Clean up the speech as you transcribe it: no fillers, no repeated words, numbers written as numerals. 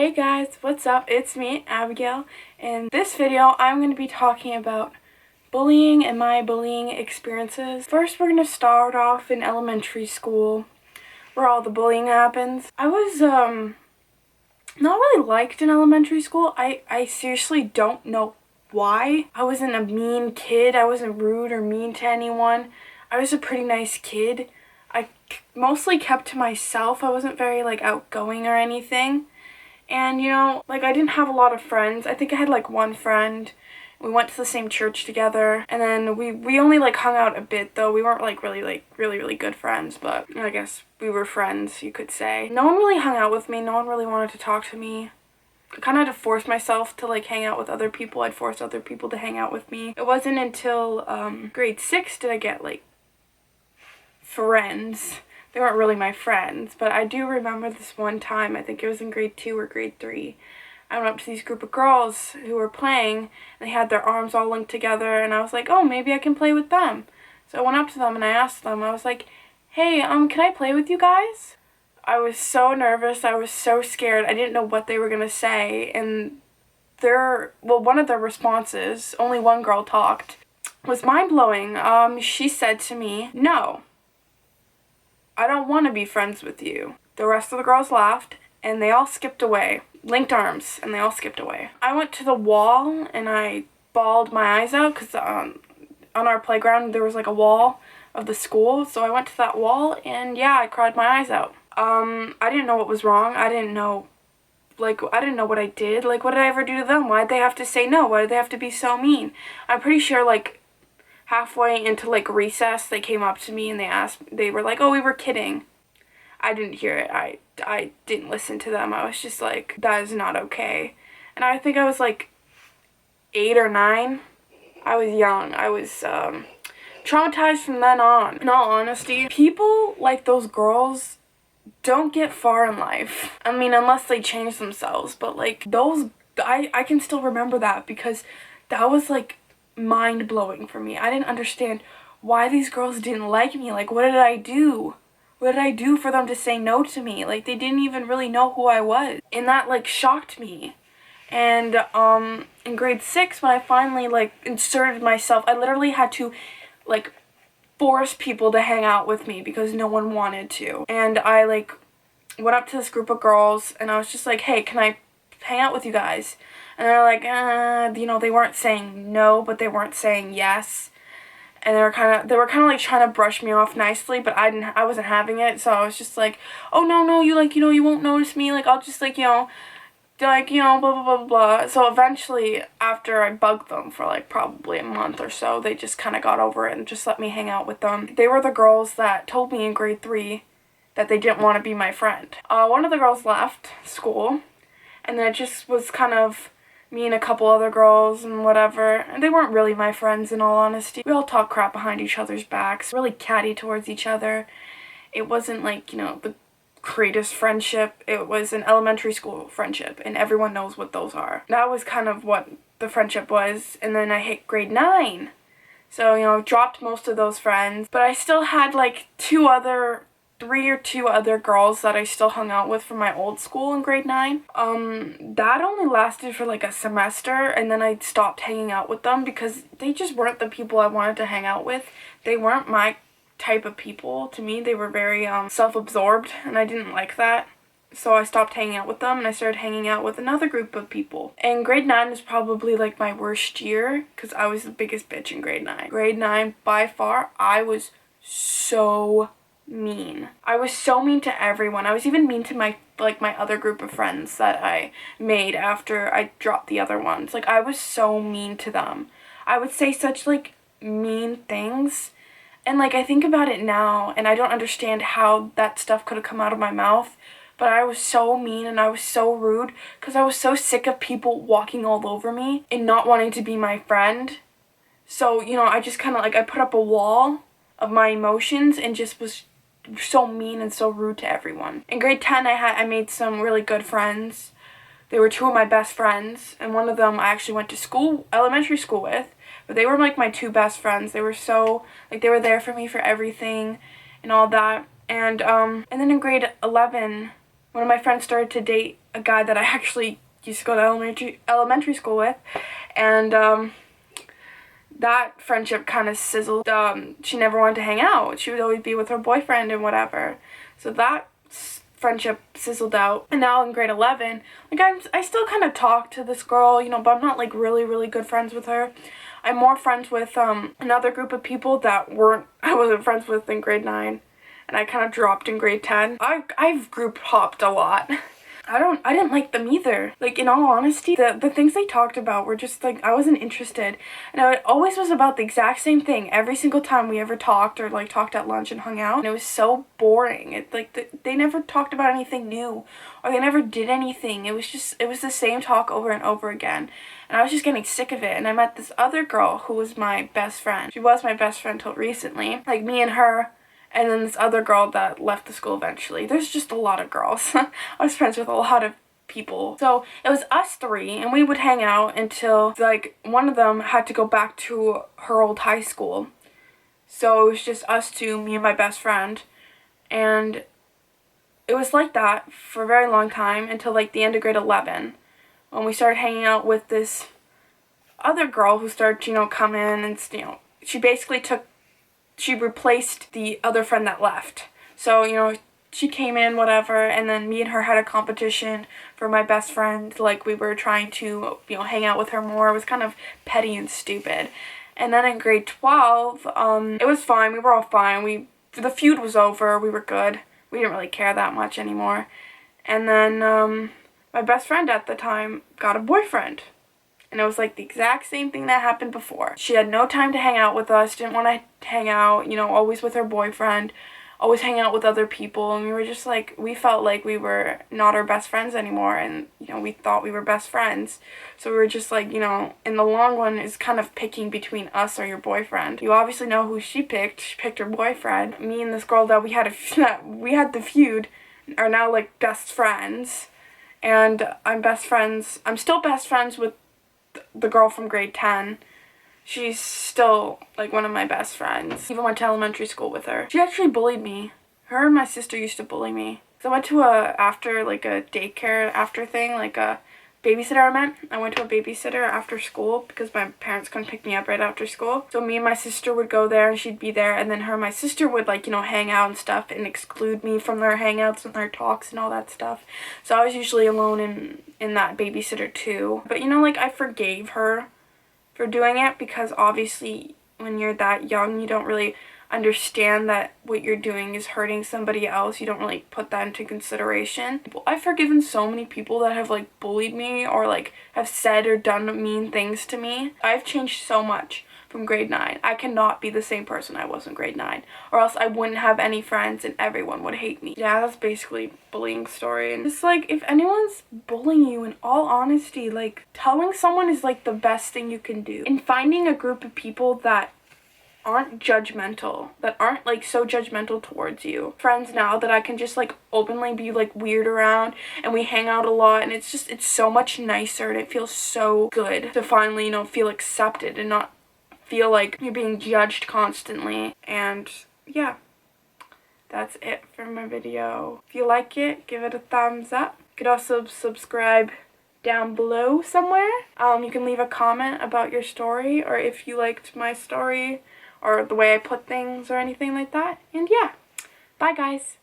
Hey guys, what's up? It's me, Abigail. In this video, I'm going to be talking about bullying and my bullying experiences. First, we're going to start off in elementary school, where all the bullying happens. I was, not really liked in elementary school. I seriously don't know why. I wasn't a mean kid. I wasn't rude or mean to anyone. I was a pretty nice kid. I mostly kept to myself. I wasn't very, outgoing or anything. And, I didn't have a lot of friends. I think I had, one friend. We went to the same church together. And then we only, hung out a bit, though. We weren't, really good friends. But I guess we were friends, you could say. No one really hung out with me. No one really wanted to talk to me. I kind of had to force myself to, hang out with other people. I'd force other people to hang out with me. It wasn't until grade 6 did I get, friends. They weren't really my friends, but I do remember this one time, I think it was in grade 2 or grade 3, I went up to these group of girls who were playing, and they had their arms all linked together, and I was like, oh, maybe I can play with them. So I went up to them and I asked them, I was like, hey, can I play with you guys? I was so nervous, I was so scared, I didn't know what they were gonna say, and one of their responses, only one girl talked, was mind-blowing. She said to me, no, I don't want to be friends with you. The rest of the girls laughed, and they all skipped away. Linked arms, and they all skipped away. I went to the wall, and I bawled my eyes out, because on our playground, there was, a wall of the school, so I went to that wall, and yeah, I cried my eyes out. I didn't know what was wrong. I didn't know what I did. What did I ever do to them? Why'd they have to say no? Why did they have to be so mean? I'm pretty sure, halfway into recess, they came up to me and they were like, oh, we were kidding. I didn't hear it. I didn't listen to them. I was just like, that is not okay. And I think I was 8 or 9. I was young. I was traumatized from then on. In all honesty, people like those girls don't get far in life. I mean, unless they change themselves. But those, I can still remember that because that was mind-blowing for me. I didn't understand why these girls didn't like me. What did I do? What did I do for them to say no to me? They didn't even really know who I was. And that shocked me. And in grade 6, when I finally inserted myself, I literally had to force people to hang out with me because no one wanted to. And I went up to this group of girls and I was just like, hey, can I hang out with you guys? And they're like, they weren't saying no, but they weren't saying yes. And they were kind of trying to brush me off nicely, but I wasn't having it. So I was just like, oh, no, you you won't notice me. I'll just blah, blah, blah, blah, blah. So eventually, after I bugged them for probably a month or so, they just kind of got over it and just let me hang out with them. They were the girls that told me in grade 3 that they didn't want to be my friend. One of the girls left school, and then it just was kind of me and a couple other girls and whatever. And they weren't really my friends, in all honesty. We all talk crap behind each other's backs, really catty towards each other. It wasn't the greatest friendship. It was an elementary school friendship, and everyone knows what those are. That was kind of what the friendship was. And then I hit grade 9. So, dropped most of those friends. But I still had 3 or 2 other girls that I still hung out with from my old school in grade 9. That only lasted for a semester, and then I stopped hanging out with them because they just weren't the people I wanted to hang out with. They weren't my type of people. To me, they were very self-absorbed, and I didn't like that. So I stopped hanging out with them, and I started hanging out with another group of people. And grade 9 is probably my worst year because I was the biggest bitch in grade 9. Grade 9, by far, I was so mean. I was so mean to everyone. I was even mean to my other group of friends that I made after I dropped the other ones. I was so mean to them. I would say such mean things. And I think about it now and I don't understand how that stuff could have come out of my mouth. But I was so mean and I was so rude because I was so sick of people walking all over me and not wanting to be my friend. So, I just kind of I put up a wall of my emotions and just was so mean and so rude to everyone. In grade 10, I made some really good friends. They were 2 of my best friends, and one of them I actually went to elementary school with, but they were my 2 best friends. They were so, they were there for me for everything and all that. And then in grade 11, one of my friends started to date a guy that I actually used to go to elementary school with, and that friendship kind of sizzled. She never wanted to hang out. She would always be with her boyfriend and whatever. So that friendship sizzled out. And now in grade 11, like I still kind of talk to this girl, you know, but I'm not like really, really good friends with her. I'm more friends with another group of people that I wasn't friends with in grade 9. And I kind of dropped in grade 10. I've group hopped a lot. I didn't like them either. Like, in all honesty, the things they talked about were just, like, I wasn't interested. And it always was about the exact same thing every single time we ever talked or, like, talked at lunch and hung out. And it was so boring. They never talked about anything new or they never did anything. It was the same talk over and over again. And I was just getting sick of it. And I met this other girl who was my best friend. She was my best friend till recently. Like, me and her. And then this other girl that left the school eventually. There's just a lot of girls. I was friends with a lot of people. So it was us three, and we would hang out until, like, one of them had to go back to her old high school. So it was just us two, me and my best friend. And it was like that for a very long time until, like, the end of grade 11. When we started hanging out with this other girl who started, you know, coming and, you know, she replaced the other friend that left. So, you know, she came in, whatever, and then me and her had a competition for my best friend. Like, we were trying to, you know, hang out with her more. It was kind of petty and stupid. And then in grade 12, it was fine. We were all fine. The feud was over. We were good. We didn't really care that much anymore. And then my best friend at the time got a boyfriend. And it was like the exact same thing that happened before. She had no time to hang out with us, didn't want to hang out, you know, always with her boyfriend, always hang out with other people. And we were just like, we felt like we were not our best friends anymore. And, you know, we thought we were best friends. So we were just like, you know, in the long run, it's kind of picking between us or your boyfriend. You obviously know who she picked. She picked her boyfriend. Me and this girl that we had the feud are now like best friends. And I'm still best friends with the girl from grade 10. She's still, like, one of my best friends. Even went to elementary school with her. She actually bullied me. Her and my sister used to bully me. So I went to a daycare after thing, like a babysitter I went to a babysitter after school because my parents couldn't pick me up right after school. So me and my sister would go there and she'd be there, and then her and my sister would, like, you know, hang out and stuff and exclude me from their hangouts and their talks and all that stuff. So I was usually alone in that babysitter too. But, you know, like, I forgave her for doing it because obviously when you're that young, you don't really understand that what you're doing is hurting somebody else. You don't really put that into consideration. I've forgiven so many people that have, like, bullied me or, like, have said or done mean things to me. I've changed so much from grade 9. I cannot be the same person I was in grade 9, or else I wouldn't have any friends and everyone would hate me. Yeah, that's basically bullying story. And it's like, if anyone's bullying you, in all honesty, like, telling someone is, like, the best thing you can do. And finding a group of people that aren't judgmental, that aren't, like, so judgmental towards you. Friends now that I can just, like, openly be, like, weird around, and we hang out a lot, and it's so much nicer, and it feels so good to finally, you know, feel accepted and not feel like you're being judged constantly. And yeah, that's it for my video. If you like it, give it a thumbs up. You could also subscribe down below somewhere. You can leave a comment about your story, or if you liked my story or the way I put things or anything like that. And yeah, bye guys.